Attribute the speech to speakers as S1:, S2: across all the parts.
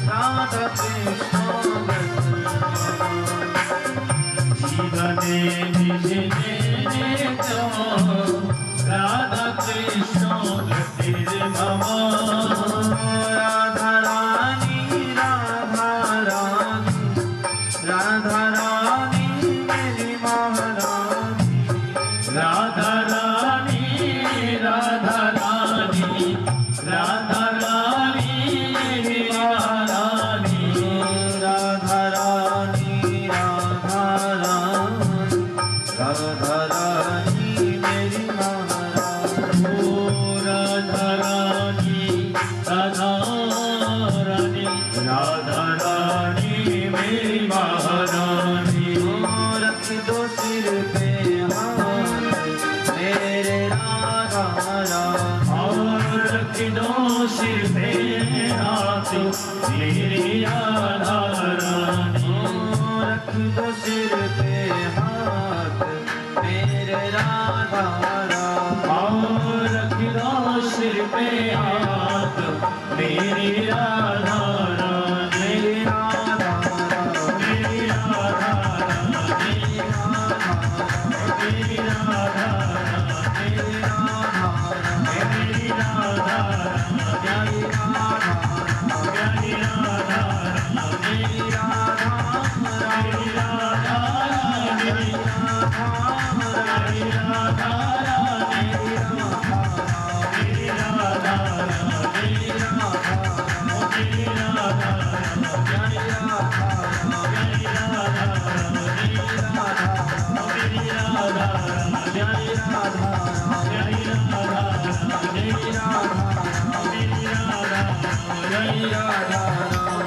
S1: राधा कृष्ण जीवने भिजने राधा कृष्ण गतिर मम राधा रानी राधा रानी राधा रानी मेरी महारानी राधा रानी राधा रानी राधा रानी मेरी महारानी राधा रानी राधा रानी राधा रानी मेरी महारानी ओ राधा रानी राधा रानी राधा रानी मेरी महारानी ओ रख दो सिर पे हाथ मेरे राधा रानी और रख दो सिर पे हाथ मेरी राधा रानी रख दो सिर पे हाथ मेरे राधा रानी और रख दो सिर पे हाथ मेरी राधा रानी मेरी राधा मेरी राधा मेरी राधा मेरी राधा मेरी राधा प्यारी राधा प्यारी राधा मेरी राधा मेरी राधा मेरी राधा मेरी राधा मेरी राधा मेरी राधा मेरी राधा प्यारी राधा प्यारी राधा मेरी राधा मेरी राधा प्यारी राधा प्यारी राधा मेरी राधा मेरी राधा प्यारी राधा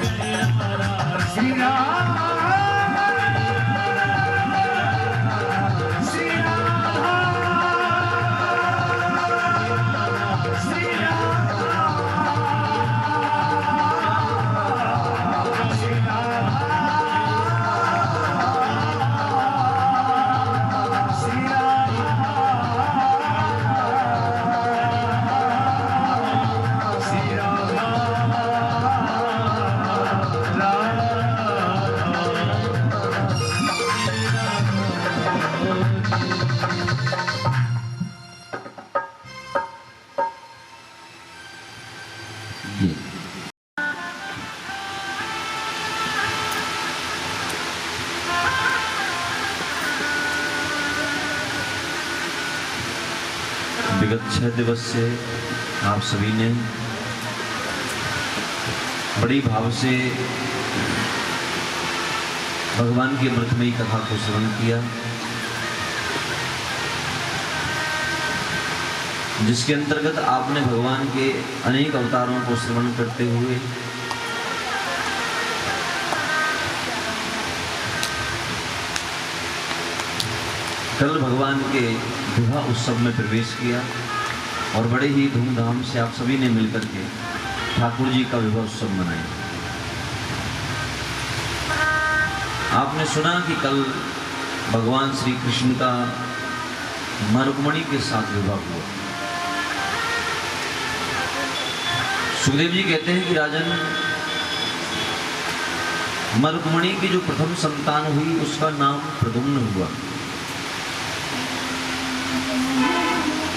S1: मेरी राधा श्री राम श्री राम श्री
S2: विगत 6 दिवस से आप सभी ने बड़ी भाव से भगवान की अमृतमयी कथा को श्रवण किया, जिसके अंतर्गत आपने भगवान के अनेक अवतारों को श्रवण करते हुए कल भगवान के विवाह उत्सव में प्रवेश किया और बड़े ही धूमधाम से आप सभी ने मिलकर के ठाकुर जी का विवाह उत्सव मनाया। आपने सुना कि कल भगवान श्री कृष्ण का मां रुक्मिणी के साथ विवाह हुआ। सुखदेव जी कहते हैं कि राजन, मां रुक्मिणी की जो प्रथम संतान हुई उसका नाम प्रद्युम्न हुआ।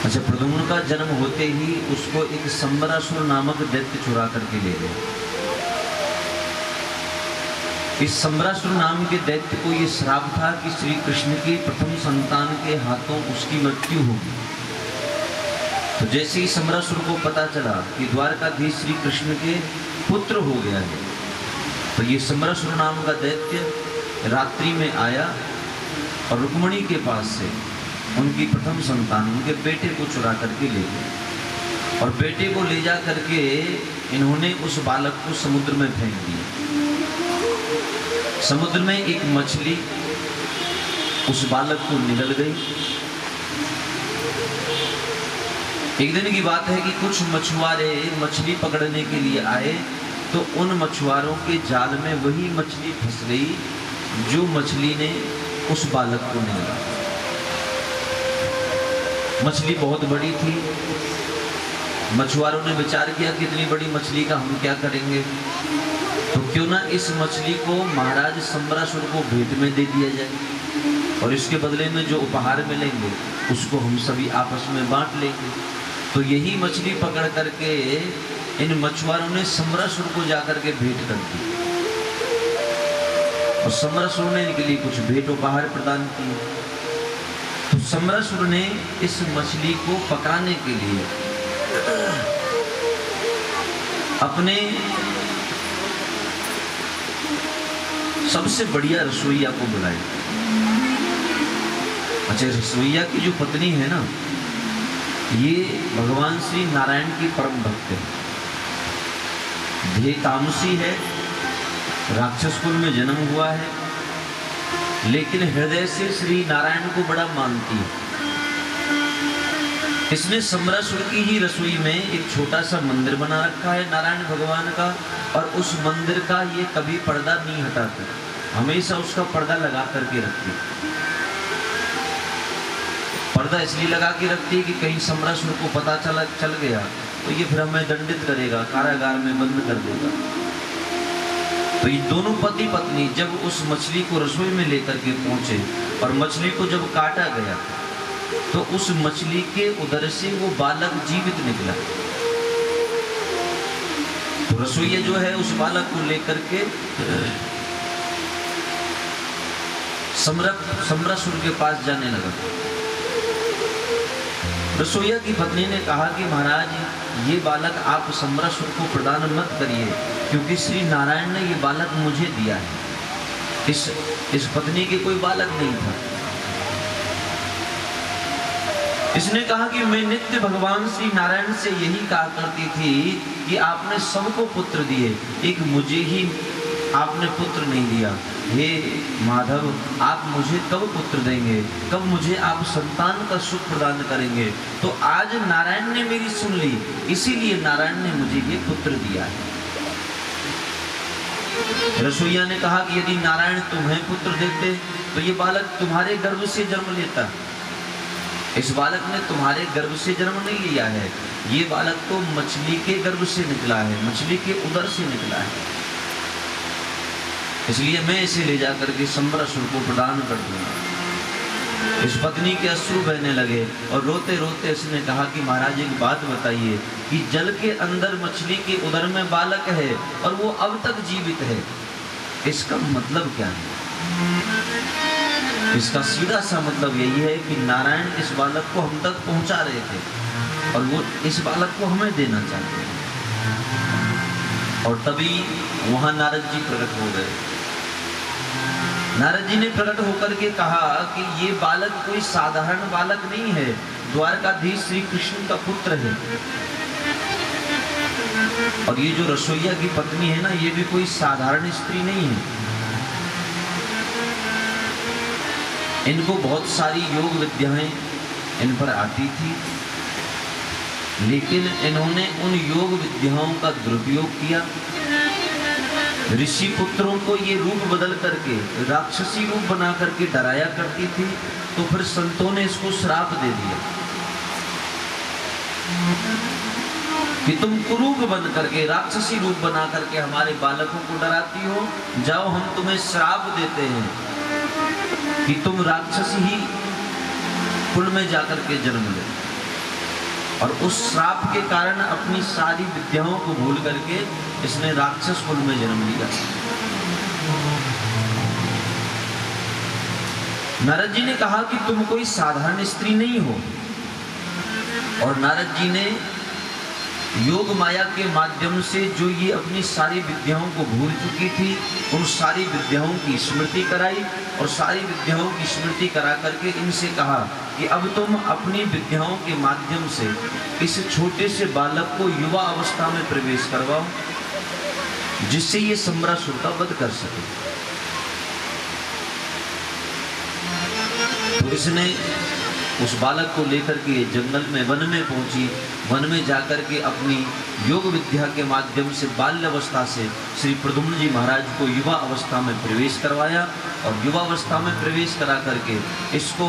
S2: अच्छा, प्रद्युम्न का जन्म होते ही उसको एक संबरासुर नामक दैत्य चुरा करके ले गए। इस संबरासुर नाम के दैत्य को ये श्राप था कि श्री कृष्ण की प्रथम संतान के हाथों उसकी मृत्यु होगी। तो जैसे ही संबरासुर को पता चला कि द्वारकाधीश श्री कृष्ण के पुत्र हो गया है, तो ये संबरासुर नाम का दैत्य रात्रि में आया और रुक्मिणी के पास से उनकी प्रथम संतान, उनके बेटे को चुरा करके ले गए और बेटे को ले जा करके इन्होंने उस बालक को समुद्र में फेंक दिया। समुद्र में एक मछली उस बालक को निगल गई। एक दिन की बात है कि कुछ मछुआरे मछली पकड़ने के लिए आए, तो उन मछुआरों के जाल में वही मछली फंस गई जो मछली ने उस बालक को निगला। मछली बहुत बड़ी थी मछुआरों ने विचार किया कि इतनी बड़ी मछली का हम क्या करेंगे, तो क्यों ना इस मछली को महाराज सम्रासुर को भेंट में दे दिया जाए और इसके बदले में जो उपहार मिलेंगे उसको हम सभी आपस में बांट लेंगे। तो यही मछली पकड़ करके इन मछुआरों ने सम्रासुर को जाकर के भेंट कर दी और सम्रासुर ने इनके लिए कुछ भेंट उपहार प्रदान किए। तो सम्रासुर ने इस मछली को पकाने के लिए अपने सबसे बढ़िया रसोइया को बुलाया। अच्छा, रसोइया की जो पत्नी है ना, ये भगवान श्री नारायण की परम भक्त है, ध्येय तामसी है, राक्षस कुल में जन्म हुआ है, लेकिन हृदय से श्री नारायण को बड़ा मानती है। इसने सम्रासुर की ही रसोई में एक छोटा सा मंदिर बना रखा है नारायण भगवान का, और उस मंदिर का ये कभी पर्दा नहीं हटाते, हमेशा उसका पर्दा लगा करके रखती है। पर्दा इसलिए लगा के रखती है कि कहीं सम्रासुर को पता चल गया तो ये फिर हमें दंडित करेगा, कारागार में बंद कर देगा। तो ये दोनों पति पत्नी जब उस मछली को रसोई में लेकर के पहुंचे और मछली को जब काटा गया तो उस मछली के उदर से वो बालक जीवित निकला। तो रसोइया जो है उस बालक को लेकर के सम्रासुर के पास जाने लगा। रसोइया की पत्नी ने कहा कि महाराज, ये बालक आप सम्रासुर को प्रदान मत करिए, क्योंकि श्री नारायण ने ये बालक मुझे दिया है। इस पत्नी के कोई बालक नहीं था। इसने कहा कि मैं नित्य भगवान श्री नारायण से यही कहा करती थी कि आपने सबको पुत्र दिए, एक मुझे ही आपने पुत्र नहीं दिया। हे माधव, आप मुझे कब पुत्र देंगे, कब मुझे आप संतान का सुख प्रदान करेंगे? तो आज नारायण ने मेरी सुन ली, इसीलिए नारायण ने मुझे ये पुत्र दिया है। रसोइया ने कहा कि यदि नारायण तुम्हें पुत्र देते तो ये बालक तुम्हारे गर्भ से जन्म लेता। इस बालक ने तुम्हारे गर्भ से जन्म नहीं लिया है, ये बालक तो मछली के गर्भ से निकला है, मछली के उदर से निकला है। इसलिए मैं इसे ले जाकर के सम्रासुर को प्रदान कर दूंगा। इस पत्नी के अश्रु बहने लगे और रोते रोते इसने कहा कि महाराज, एक बात बताइए कि जल के अंदर मछली के उदर में बालक है और वो अब तक जीवित है, इसका मतलब क्या है? इसका सीधा सा मतलब यही है कि नारायण इस बालक को हम तक पहुंचा रहे थे और वो इस बालक को हमें देना चाहते हैं। और तभी वहां नारद जी प्रकट हो गए। नारद जी ने प्रकट होकर के कहा कि ये बालक कोई साधारण बालक नहीं है, द्वारकाधीश श्री कृष्ण का पुत्र है। और ये जो रसोइया की पत्नी है ना, ये भी कोई साधारण स्त्री नहीं है। इनको बहुत सारी योग विद्याएं इन पर आती थी, लेकिन इन्होंने उन योग विद्याओं का दुरुपयोग किया। ऋषि पुत्रों को ये रूप बदल करके राक्षसी रूप बना करके डराया करती थी, तो फिर संतों ने इसको श्राप दे दिया कि तुम कुरूप बन करके राक्षसी रूप बना करके हमारे बालकों को डराती हो, जाओ हम तुम्हें श्राप देते हैं कि तुम राक्षसी ही कुल में जाकर के जन्म ले। और उस श्राप के कारण अपनी सारी विद्याओं को भूल करके इसने राक्षस कुल में जन्म लिया। नारद जी ने कहा कि तुम कोई साधारण स्त्री नहीं हो। और नारद जी ने योग माया के माध्यम से जो ये अपनी सारी विद्याओं को भूल चुकी थी, उन सारी विद्याओं की स्मृति कराई और सारी विद्याओं की स्मृति करा करके इनसे कहा कि अब तुम अपनी विद्याओं के माध्यम से इस छोटे से बालक को युवा अवस्था में प्रवेश करवाओ, जिससे ये सम्रासुर का वध कर सके। तो इसने उस बालक को लेकर के जंगल में वन में पहुंची। वन में जाकर के अपनी योग विद्या के माध्यम से बाल्य अवस्था से श्री प्रद्युम्न जी महाराज को युवा अवस्था में प्रवेश करवाया और युवा अवस्था में प्रवेश करा करके इसको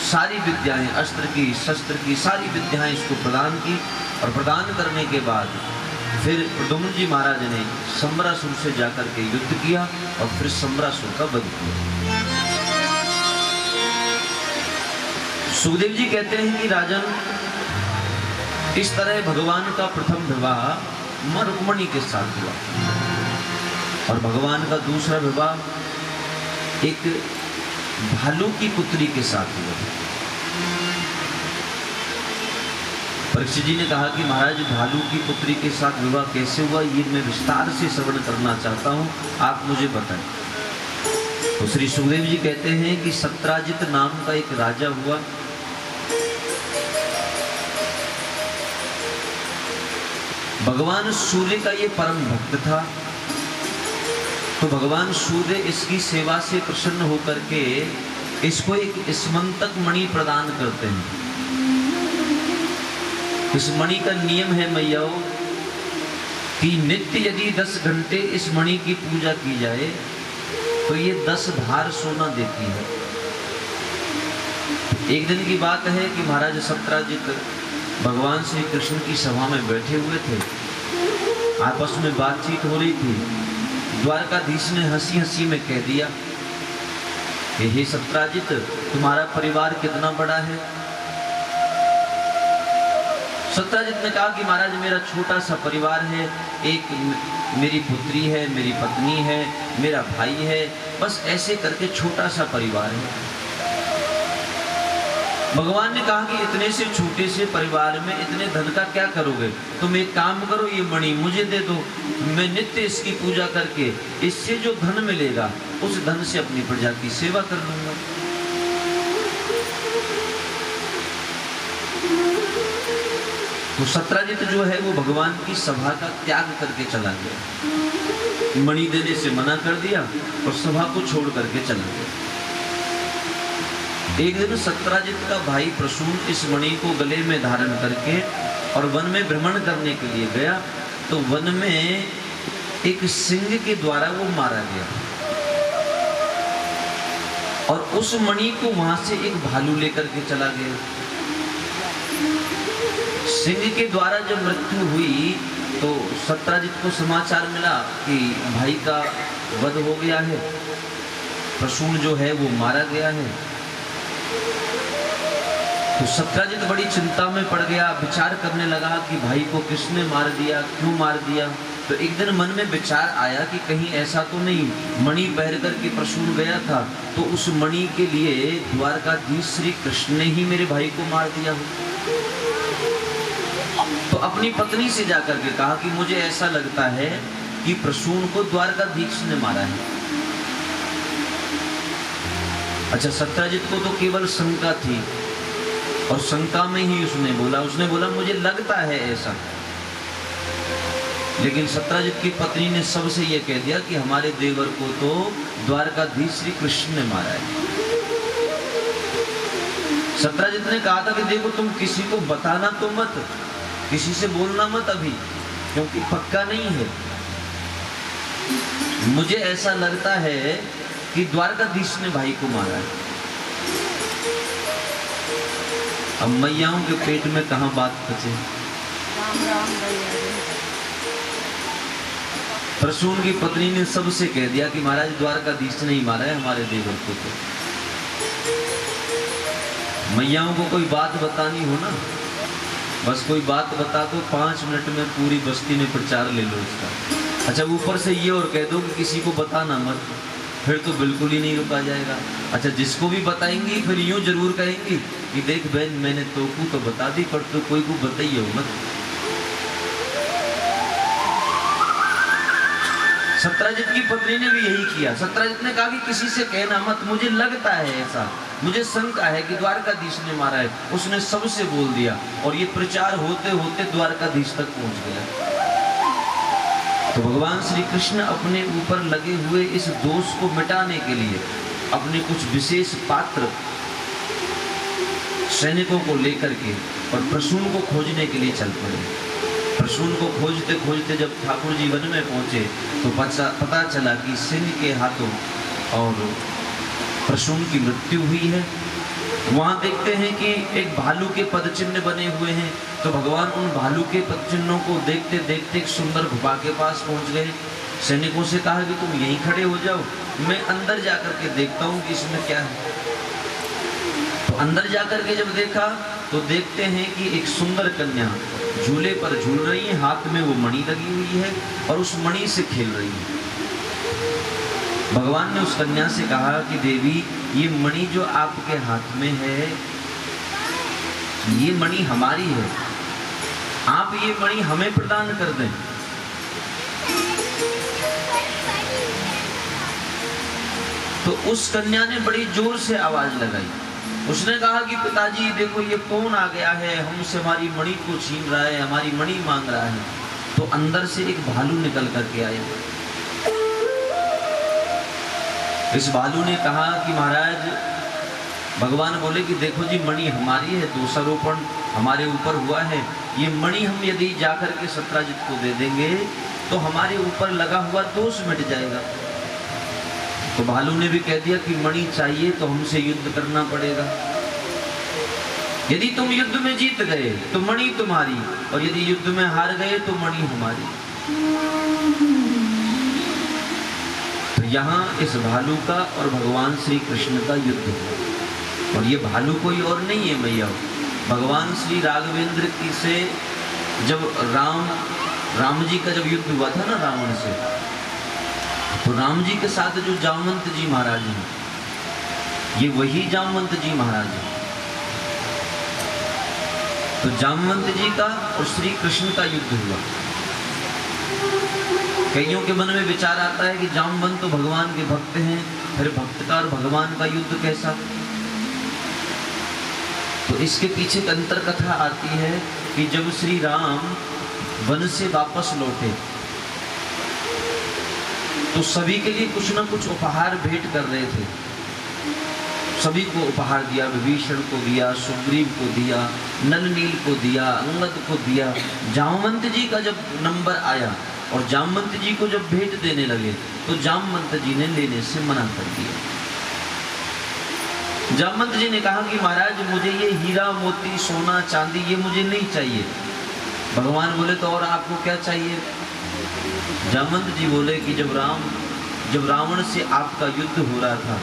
S2: सारी विद्याएं, अस्त्र की, शस्त्र की, सारी विद्याएं इसको प्रदान की। और प्रदान करने के बाद फिर प्रद्युम्न जी महाराज ने सम्रासुर से जाकर के युद्ध किया और फिर सम्रासुर का वध किया। सुखदेव जी कहते हैं कि राजन, इस तरह भगवान का प्रथम विवाह मां रुक्मणी के साथ हुआ और भगवान का दूसरा विवाह एक भालू की पुत्री के साथ हुआ। परीक्षित जी ने कहा कि महाराज, भालू की पुत्री के साथ विवाह कैसे हुआ, ये मैं विस्तार से श्रवण करना चाहता हूं, आप मुझे बताएं। तो श्री सुखदेव जी कहते हैं कि सत्राजित नाम का एक राजा हुआ। भगवान सूर्य का ये परम भक्त था। तो भगवान सूर्य इसकी सेवा से प्रसन्न होकर के इसको एक स्मंतक मणि प्रदान करते हैं। इस मणि का नियम है मैया कि नित्य यदि 10 घंटे इस मणि की पूजा की जाए तो ये 10 भार सोना देती है। एक दिन की बात है कि महाराज सत्राजित भगवान श्री कृष्ण की सभा में बैठे हुए थे, आपस में बातचीत हो रही थी। द्वारकाधीश ने हंसी हंसी में कह दिया कि हे सत्राजित, तुम्हारा परिवार कितना बड़ा है। सत्राजित ने कहा कि महाराज, मेरा छोटा सा परिवार है, एक मेरी पुत्री है, मेरी पत्नी है, मेरा भाई है, बस ऐसे करके छोटा सा परिवार है। भगवान ने कहा कि इतने से छोटे से परिवार में इतने धन का क्या करोगे, तुम एक काम करो, ये मणि मुझे दे दो, मैं नित्य इसकी पूजा करके इससे जो धन मिलेगा उस धन से अपनी प्रजा की सेवा कर लूंगा। तो सत्राजित जो है वो भगवान की सभा का त्याग करके चला गया, मणि देने से मना कर दिया और सभा को छोड़ करके चला गया। एक दिन सत्राजित का भाई प्रसून इस मणि को गले में धारण करके और वन में भ्रमण करने के लिए गया। तो वन में एक सिंह के द्वारा वो मारा गया और उस मणि को वहां से एक भालू लेकर के चला गया। सिंह के द्वारा जब मृत्यु हुई तो सत्राजित को समाचार मिला कि भाई का वध हो गया है, प्रसून जो है वो मारा गया है। तो सत्राजित बड़ी चिंता में पड़ गया, विचार करने लगा कि भाई को किसने मार दिया, क्यों मार दिया। तो एक दिन मन में विचार आया कि कहीं ऐसा तो नहीं मणि पहन करके प्रसून गया था तो उस मणि के लिए द्वारकाधीश श्री कृष्ण ने ही मेरे भाई को मार दिया हो। तो अपनी पत्नी से जाकर के कहा कि मुझे ऐसा लगता है कि प्रसून को द्वारकाधीश ने मारा है। अच्छा, सत्राजित को तो केवल शंका थी और शंका में ही उसने बोला मुझे लगता है ऐसा। लेकिन सत्राजित की पत्नी ने सबसे यह कह दिया कि हमारे देवर को तो द्वारकाधीश श्री कृष्ण ने मारा है। सत्राजित ने कहा था कि देखो, तुम किसी को बताना तो मत, किसी से बोलना मत अभी, क्योंकि पक्का नहीं है। मुझे ऐसा लगता है कि द्वारकाधीश ने भाई को मारा है। अब मैयाओं के पेट में कहां बात बचे। प्रसून की पत्नी ने सबसे कह दिया कि महाराज द्वारकाधीश ने ही मारा है हमारे देवर को। तो मैयाओं को कोई बात बतानी हो ना, बस कोई बात बता दो, 5 मिनट में पूरी बस्ती में प्रचार ले लो उसका। अच्छा, ऊपर से ये और कह दो कि किसी को बताना मत, फिर तो बिल्कुल ही नहीं रुका जाएगा। अच्छा, जिसको भी बताएंगी फिर यूं जरूर कहेंगी कि देख बहन, मैंने तोकू तो बता दी पर तो कोई को बताइए मत। सत्राजित की पत्नी ने भी यही किया। सत्राजित ने कहा कि किसी से कहना मत, मुझे लगता है ऐसा, मुझे शंका है कि द्वारकाधीश ने मारा है। उसने सबसे बोल दिया और ये प्रचार होते होते द्वारकाधीश तक पहुंच गया। तो भगवान श्री कृष्ण अपने ऊपर लगे हुए इस दोष को मिटाने के लिए अपने कुछ विशेष पात्र सैनिकों को लेकर के और प्रसून को खोजने के लिए चल पड़े। प्रसून को खोजते खोजते जब ठाकुर जी वन में पहुंचे तो पता चला कि सिंह के हाथों और प्रसून की मृत्यु हुई है। वहां देखते हैं कि एक भालू के पद चिन्ह बने हुए हैं। तो भगवान उन भालू के पद चिन्हों को देखते देखते एक सुंदर गुफा के पास पहुंच गए। सैनिकों से कहा कि तुम यहीं खड़े हो जाओ, मैं अंदर जाकर के देखता हूं कि इसमें क्या है। तो अंदर जाकर के जब देखा तो देखते हैं कि एक सुंदर कन्या झूले पर झूल रही है, हाथ में वो मणि लगी हुई है और उस मणि से खेल रही है। भगवान ने उस कन्या से कहा कि देवी, ये मणि जो आपके हाथ में है, ये मणि हमारी है, आप ये मणि हमें प्रदान कर दें। तो उस कन्या ने बड़ी जोर से आवाज लगाई। उसने कहा कि पिताजी देखो, ये कौन आ गया है, हमसे हमारी मणि को छीन रहा है, हमारी मणि मांग रहा है। तो अंदर से एक भालू निकल करके आया। इस भालू ने कहा कि महाराज, भगवान बोले कि देखो जी, मणि हमारी है, दोषारोपण हमारे ऊपर हुआ है, ये मणि हम यदि जाकर के सत्राजित को दे देंगे तो हमारे ऊपर लगा हुआ दोष मिट जाएगा। तो भालू ने भी कह दिया कि मणि चाहिए तो हमसे युद्ध करना पड़ेगा। यदि तुम युद्ध में जीत गए तो मणि तुम्हारी, और यदि युद्ध में हार गए तो मणि हमारी। तो यहाँ इस भालू का और भगवान श्री कृष्ण का युद्ध हुआ। और ये भालू कोई और नहीं है भैया, भगवान श्री राघवेंद्र की से जब राम जी का जब युद्ध हुआ था ना रावण से, तो राम जी के साथ जो जामवंत जी महाराज हैं, ये वही जामवंत जी महाराज हैं। तो जामवंत जी का और श्री कृष्ण का युद्ध हुआ। कईयों के मन में विचार आता है कि जामवंत तो भगवान के भक्त हैं, फिर भक्त का और भगवान का युद्ध कैसा। तो इसके पीछे एक अंतर कथा आती है कि जब श्री राम वन से वापस लौटे तो सभी के लिए कुछ ना कुछ उपहार भेंट कर रहे थे। सभी को उपहार दिया, विभीषण को दिया, सुग्रीव को दिया, नल नील को दिया, अंगद को दिया। जामवंत जी का जब नंबर आया और जामवंत जी को जब भेंट देने लगे तो जामवंत जी ने लेने से मना कर दिया। जामवंत जी ने कहा कि महाराज, मुझे ये हीरा मोती सोना चांदी ये मुझे नहीं चाहिए। भगवान बोले तो और आपको क्या चाहिए? जामवंत जी बोले कि जब रावण से आपका युद्ध हो रहा था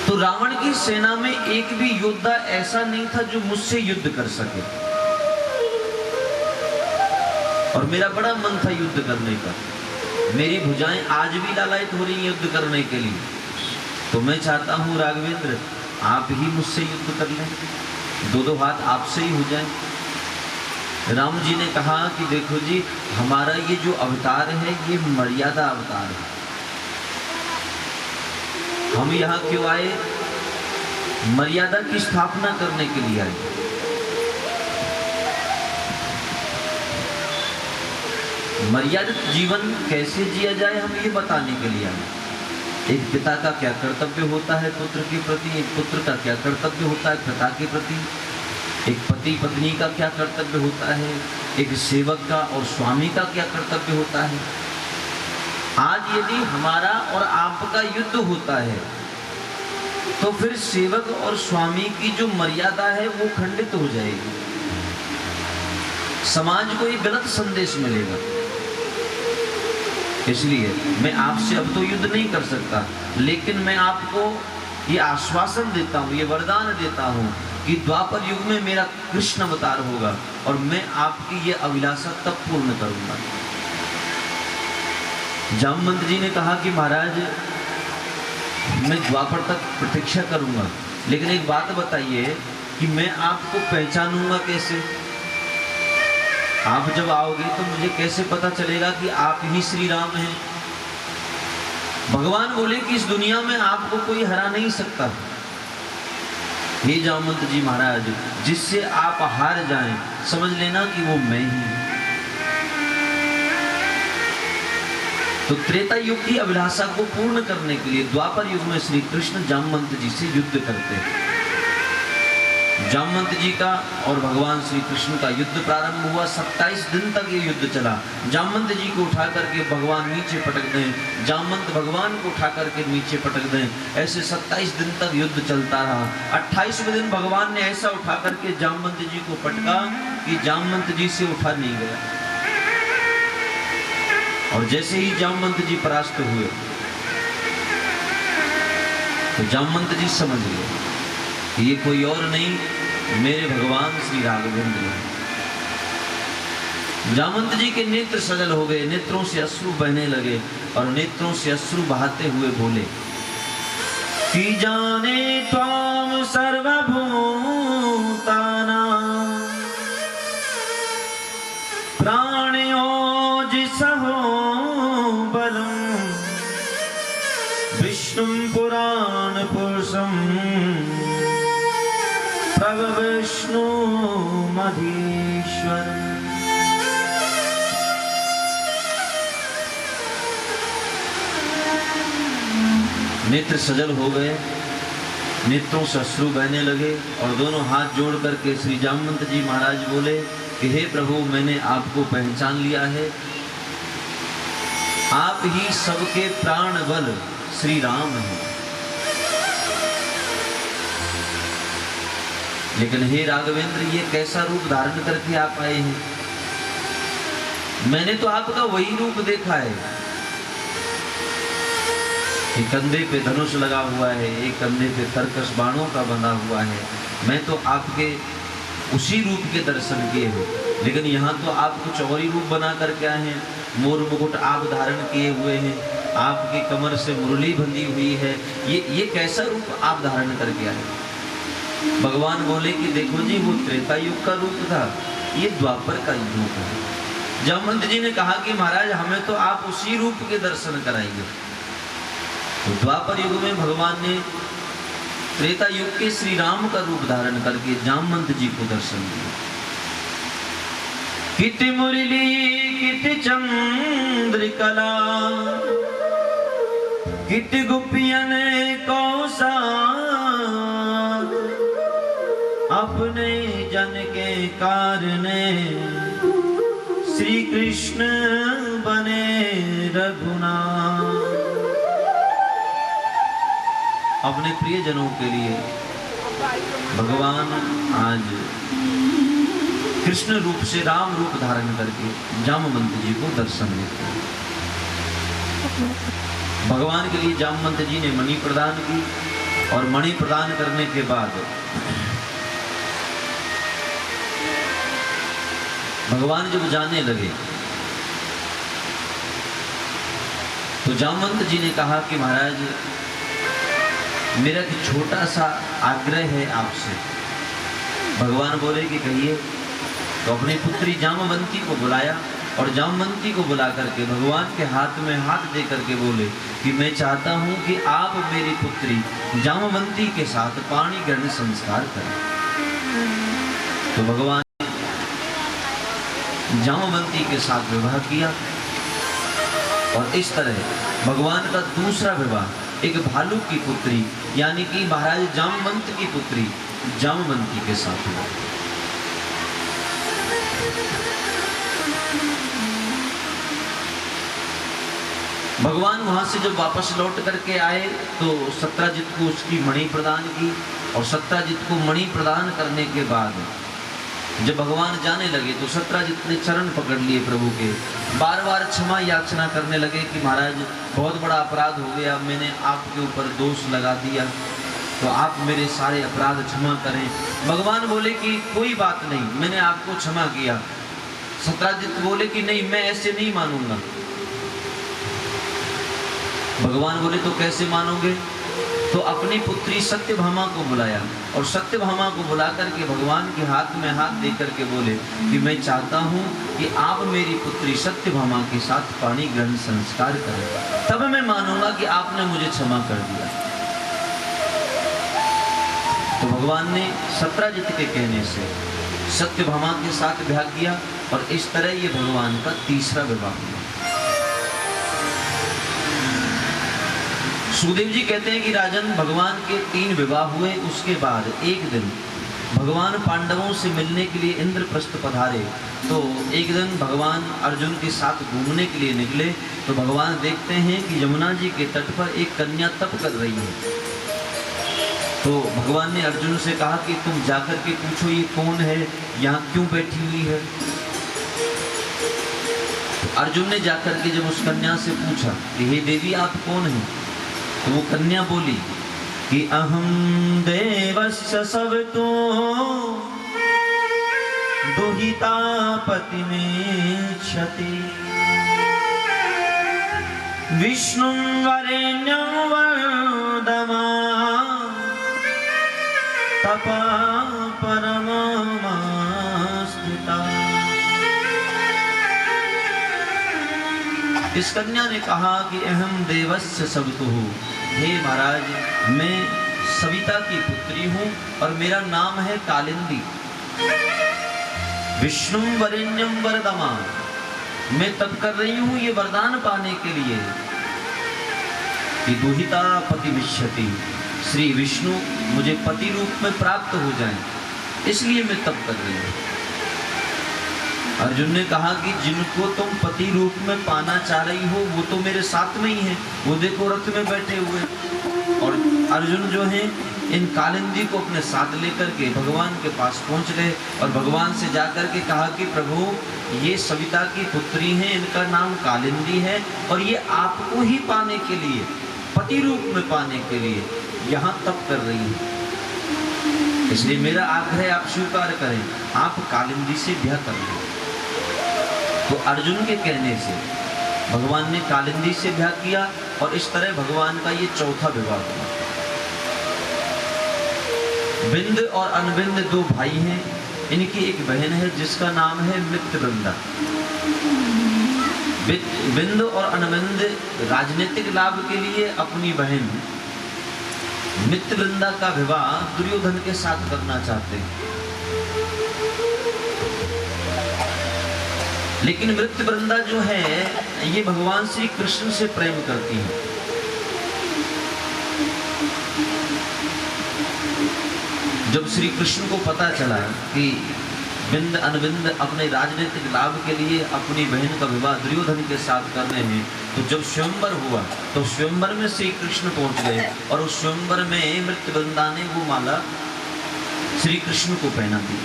S2: तो रावण की सेना में एक भी योद्धा ऐसा नहीं था जो मुझसे युद्ध कर सके, और मेरा बड़ा मन था युद्ध करने का। मेरी भुजाएं आज भी लालायित हो रही हैं युद्ध करने के लिए। तो मैं चाहता हूं राघवेंद्र, आप ही मुझसे युद्ध कर लें, दो हाथ आपसे ही हो जाए। राम जी ने कहा कि देखो जी, हमारा ये जो अवतार है ये मर्यादा अवतार है। हम यहाँ क्यों आए? मर्यादा की स्थापना करने के लिए आए। मर्यादित जीवन कैसे जिया जाए हम ये बताने के लिए आए। एक पिता का क्या कर्तव्य होता है पुत्र के प्रति, एक पुत्र का क्या कर्तव्य होता है पिता के प्रति, एक पति पत्नी का क्या कर्तव्य होता है, एक सेवक का और स्वामी का क्या कर्तव्य होता है। आज यदि हमारा और आपका युद्ध होता है तो फिर सेवक और स्वामी की जो मर्यादा है वो खंडित हो जाएगी, समाज को एक गलत संदेश मिलेगा। इसलिए मैं आपसे अब तो युद्ध नहीं कर सकता, लेकिन मैं आपको ये आश्वासन देता हूँ, ये वरदान देता हूँ कि द्वापर युग में मेरा कृष्ण अवतार होगा और मैं आपकी ये अभिलाषा तब पूर्ण करूंगा। जामवंत जी ने कहा कि महाराज, मैं द्वापर तक प्रतीक्षा करूंगा, लेकिन एक बात बताइए कि मैं आपको पहचानूंगा कैसे? आप जब आओगे तो मुझे कैसे पता चलेगा कि आप ही श्री राम हैं? भगवान बोले कि इस दुनिया में आपको कोई हरा नहीं सकता। हे जामवंत जी महाराज, जिससे आप हार जाएं समझ लेना कि वो मैं ही हूं। तो त्रेता युग की अभिलाषा को पूर्ण करने के लिए द्वापर युग में श्री कृष्ण जामवंत जी से युद्ध करते हैं। जामवंत जी का और भगवान श्री कृष्ण का युद्ध प्रारंभ हुआ। 27 दिन तक ये युद्ध चला। जामवंत जी को उठा करके भगवान नीचे पटक दें, जामवंत भगवान को उठा करके नीचे पटक दें, ऐसे 27 दिन तक युद्ध चलता रहा। 28वें दिन भगवान ने ऐसा उठा करके जामवंत जी को पटका कि जामवंत जी से उठा नहीं गया। और जैसे ही जामवंत जी परास्त हुए तो जामवंत जी समझ गए कि ये कोई और नहीं, मेरे भगवान श्री राघवेंद्र हैं। जामवंत जी के नेत्र सजल हो गए, नेत्रों से अश्रु बहने लगे और नेत्रों से अश्रु बहाते हुए बोले कि जाने त्वाम सर्वभूतानां प्राणयोजिसहो बलम् विष्णुं पुराण पुरुषं प्रभविष्णु मधीश्वर। नेत्र सजल हो गए, नेत्रों से अश्रु बहने लगे और दोनों हाथ जोड़ करके श्री जामवंत जी महाराज बोले कि हे प्रभु, मैंने आपको पहचान लिया है, आप ही सबके प्राण बल श्री राम हैं। लेकिन हे राघवेंद्र, ये कैसा रूप धारण करके आप आए हैं? मैंने तो आपका वही रूप देखा है। एक कंधे पे धनुष लगा हुआ है, एक कंधे पे तरकश बाणों का बंधा हुआ है। मैं तो आपके उसी रूप के दर्शन किए हैं, लेकिन यहाँ तो आप कुछ और ही रूप बना करके आए हैं। मोर मुकुट आप धारण किए हुए हैं, आपकी कमर से मुरली बंधी हुई है। ये कैसा रूप आप धारण करके आए? भगवान बोले कि देखो जी, वो त्रेता युग का रूप था, ये द्वापर का रूप है। जामवंत जी ने कहा कि महाराज, हमें तो आप उसी रूप के दर्शन कराएंगे। तो द्वापर युग में भगवान ने त्रेता युग के श्री राम का रूप धारण करके जामवंत जी को दर्शन दिया। किति मुरली किति चंद्रकला किति गोपियन कौसा अपने जन के कारणे श्री कृष्ण बने रघुनाथ। अपने प्रियजनों के लिए भगवान आज कृष्ण रूप से राम रूप धारण करके जामवंत जी को दर्शन देते हैं। भगवान के लिए जामवंत जी ने मणि प्रदान की और मणि प्रदान करने के बाद भगवान जब जाने लगे तो जामवंत जी ने कहा कि महाराज, मेरा एक छोटा सा आग्रह है आपसे। भगवान बोले कि कहिए। तो अपनी पुत्री जामवंती को बुलाया और जामवंती को बुला करके भगवान के हाथ में हाथ दे करके बोले कि मैं चाहता हूं कि आप मेरी पुत्री जामवंती के साथ पाणी ग्रहण संस्कार करें। तो भगवान ने जामवंती के साथ विवाह किया और इस तरह भगवान का दूसरा विवाह एक भालू की पुत्री यानी कि महाराज जामवंत की पुत्री जामवंती के साथ हुआ। भगवान वहां से जब वापस लौट करके आए तो सत्राजित को उसकी मणि प्रदान की और सत्राजित को मणि प्रदान करने के बाद जब भगवान जाने लगे तो सत्राजित ने चरण पकड़ लिए प्रभु के, बार बार क्षमा याचना करने लगे कि महाराज बहुत बड़ा अपराध हो गया, मैंने आपके ऊपर दोष लगा दिया, तो आप मेरे सारे अपराध क्षमा करें। भगवान बोले कि कोई बात नहीं, मैंने आपको क्षमा किया। सत्राजित बोले कि नहीं, मैं ऐसे नहीं मानूंगा। भगवान बोले तो कैसे मानोगे? तो अपनी पुत्री सत्यभामा को बुलाया और सत्यभामा को बुला करके भगवान के हाथ में हाथ दे करके बोले कि मैं चाहता हूं कि आप मेरी पुत्री सत्यभामा के साथ पाणी ग्रहण संस्कार करें, तब मैं मानूंगा कि आपने मुझे क्षमा कर दिया। तो भगवान ने सत्राजित के कहने से सत्यभामा के साथ ब्याह किया और इस तरह ये भगवान का तीसरा विवाह हुआ। सुखदेव जी कहते हैं कि राजन, भगवान के 3 विवाह हुए, उसके बाद एक दिन भगवान पांडवों से मिलने के लिए इंद्रप्रस्थ पधारे, तो एक दिन भगवान अर्जुन के साथ घूमने के लिए निकले, तो भगवान देखते हैं कि यमुना जी के तट पर एक कन्या तप कर रही है। तो भगवान ने अर्जुन से कहा कि तुम जाकर के पूछो ये कौन है, यहाँ क्यों बैठी हुई है। तो अर्जुन ने जाकर के जब उस कन्या से पूछा कि हे देवी आप कौन हैं, तो वो कन्या बोली कि अहम देवस्य सवितो दुहिता पति में क्षति विष्णु वरेण्यं वरदमा तपा परमामा स्थिता। इस कन्या ने कहा कि अहम देवस्य सवितुः, हे महाराज मैं सविता की पुत्री हूँ और मेरा नाम है कालिंदी। विष्णु वरेण्यं वरदमा, मैं तप कर रही हूँ ये वरदान पाने के लिए कि दुहिता पति विष्यति, श्री विष्णु मुझे पति रूप में प्राप्त हो जाएं, इसलिए मैं तप कर रही हूँ। अर्जुन ने कहा कि जिनको तुम पति रूप में पाना चाह रही हो वो तो मेरे साथ में ही है, वो देखो रथ में बैठे हुए। और अर्जुन जो है इन कालिंदी को अपने साथ लेकर के भगवान के पास पहुंच गए और भगवान से जाकर के कहा कि प्रभु ये सविता की पुत्री हैं, इनका नाम कालिंदी है और ये आपको ही पाने के लिए, पति रूप में पाने के लिए यहाँ तप कर रही है, इसलिए मेरा आग्रह आप स्वीकार करें, आप कालिंदी से ब्याह कर लें। तो अर्जुन के कहने से भगवान ने कालिंदी से ब्याह किया और इस तरह भगवान का ये चौथा विवाह हुआ। बिंद और अनबिंद दो भाई हैं, इनकी एक बहन है जिसका नाम है मित्रवृंदा। बिंद और अनबिंद राजनीतिक लाभ के लिए अपनी बहन मित्रवृंदा का विवाह दुर्योधन के साथ करना चाहते हैं, लेकिन मित्रवृंदा जो है ये भगवान श्री कृष्ण से प्रेम करती है। जब श्री कृष्ण को पता चला कि बिंद अनबिंद अपने राजनीतिक लाभ के लिए अपनी बहन का विवाह दुर्योधन के साथ कर रहे हैं, तो जब स्वयंवर हुआ तो स्वयंवर में श्री कृष्ण पहुंच गए और उस स्वयंवर में मित्रवृंदा ने वो माला श्री कृष्ण को पहना दी।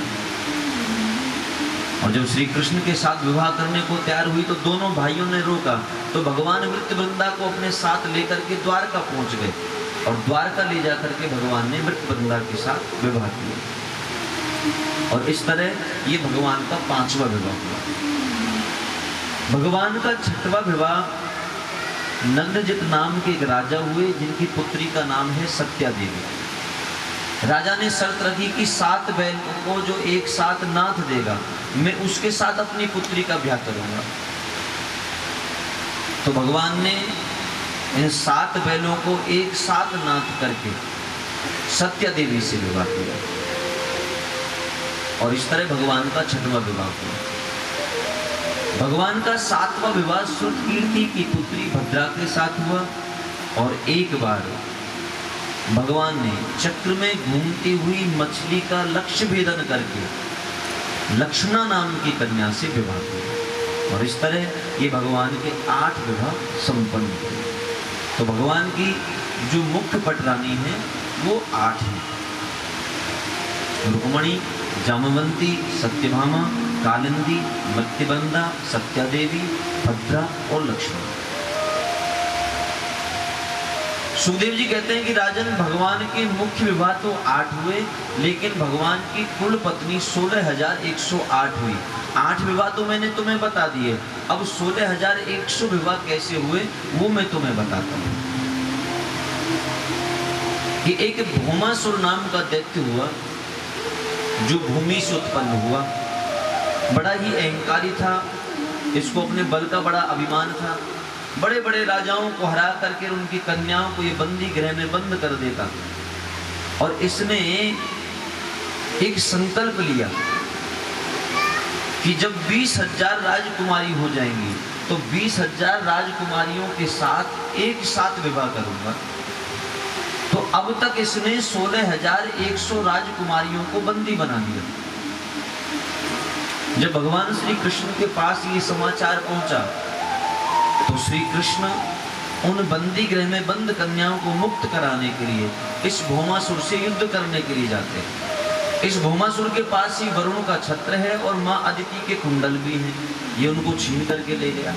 S2: और जब श्री कृष्ण के साथ विवाह करने को तैयार हुई तो दोनों भाइयों ने रोका, तो भगवान मित्रवृंदा को अपने साथ लेकर के द्वारका पहुंच गए और द्वारका ले जाकर के भगवान ने मित्रवृंदा के साथ विवाह किया। और इस तरह ये भगवान का पांचवा विवाह हुआ। भगवान का छठवां विवाह नग्नजित नाम के एक राजा हुए जिनकी पुत्री का नाम है सत्या देवी। राजा ने शर्त रखी कि 7 बैलों को जो एक साथ नाथ देगा मैं उसके साथ अपनी पुत्री का ब्याह करूंगा। तो भगवान ने इन 7 बैलों को एक साथ नाथ करके सत्या देवी से विवाह किया और इस तरह भगवान का छठवां विवाह हुआ। भगवान का 7वां विवाह श्रुतकीर्ति की पुत्री भद्रा के साथ हुआ और एक बार भगवान ने चक्र में घूमती हुई मछली का लक्ष्य भेदन करके लक्ष्मणा नाम की कन्या से विवाह किया और इस तरह ये भगवान के 8 विवाह संपन्न हुए। तो भगवान की जो मुख्य पटरानी है वो 8 है, रुक्मणी, जामवंती, सत्यभामा, कालिंदी, मृत्युवृंदा, सत्या देवी, भद्रा और लक्ष्मण। सुखदेव जी कहते हैं कि राजन भगवान के मुख्य विवाह तो 8 हुए, लेकिन भगवान की कुल पत्नी 16,108 हुई। 8 विवाह तो मैंने तुम्हें बता दिए, अब 16,100 विवाह कैसे हुए वो मैं तुम्हें बताता हूँ। कि एक भौमासुर नाम का दैत्य हुआ जो भूमि से उत्पन्न हुआ, बड़ा ही अहंकारी था, इसको अपने बल का बड़ा अभिमान था, बड़े बड़े राजाओं को हरा करके उनकी कन्याओं को ये बंदी गृह में बंद कर देता। और इसने एक संकल्प लिया कि जब 20,000 राजकुमारी हो जाएंगी तो 20,000 राजकुमारियों के साथ एक साथ विवाह करूंगा। तो तो अब तक इसने 16,100 राजकुमारियों को बंदी बना दिया। जब भगवान श्री कृष्ण के पास ये समाचार पहुंचा तो श्री कृष्ण उन बंदी गृह में बंद कन्याओं को मुक्त कराने के लिए इस भौमासुर से युद्ध करने के लिए जाते हैं। इस भौमासुर के पास ही वरुण का छत्र है और मां अदिति के कुंडल भी हैं। ये उनको छीन करके ले गया।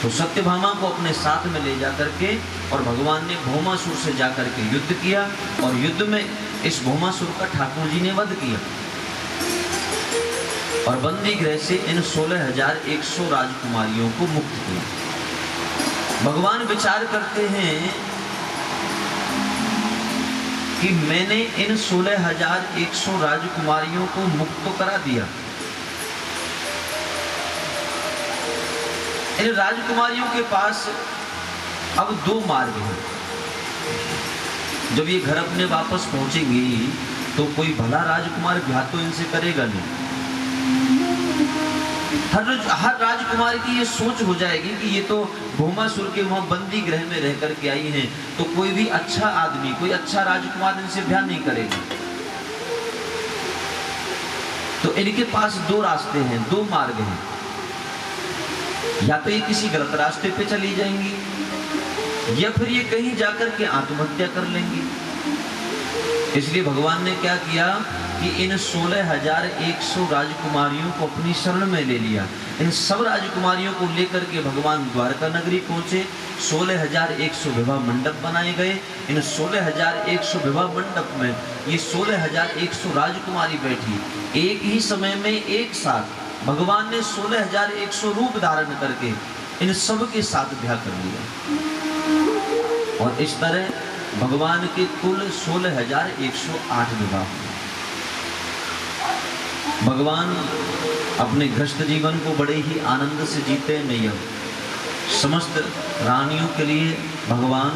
S2: तो सत्यभामा को अपने साथ में ले जाकर के और भगवान ने भौमासुर से जाकर के युद्ध किया और युद्ध में इस भौमासुर का ठाकुर जी ने वध किया और बंदी गृह से इन 16,100 राजकुमारियों को मुक्त किया। भगवान विचार करते हैं कि मैंने इन 16,100 राजकुमारियों को मुक्त तो करा दिया, इन राजकुमारियों के पास अब दो मार्ग हैं। जब ये घर अपने वापस पहुंचेंगी तो कोई भला राजकुमार ब्याह तो इनसे करेगा नहीं। हर राजकुमार की ये सोच हो जाएगी कि ये तो भौमासुर के वहां बंदी गृह में रह करके आई हैं, तो कोई भी अच्छा आदमी, कोई अच्छा राजकुमार इनसे ब्याह नहीं करेगा। तो इनके पास दो रास्ते हैं, दो मार्ग हैं। या तो ये किसी गलत रास्ते पे चली जाएंगी या फिर ये कहीं जाकर के आत्महत्या कर लेंगी। इसलिए भगवान ने क्या किया कि इन 16,100 राजकुमारियों को अपनी शरण में ले लिया। इन सब राजकुमारियों को लेकर के भगवान द्वारका नगरी पहुंचे। 16,100 विवाह मंडप बनाए गए। इन 16,100 विवाह मंडप में ये 16,100 राजकुमारी बैठी। एक ही समय में एक साथ भगवान ने 16,100 रूप धारण करके इन सब के साथ ब्याह कर लिया और इस तरह भगवान के कुल 16,108 विवाह। भगवान अपने गृहस्थ जीवन को बड़े ही आनंद से जीते नहीं। समस्त रानियों के लिए भगवान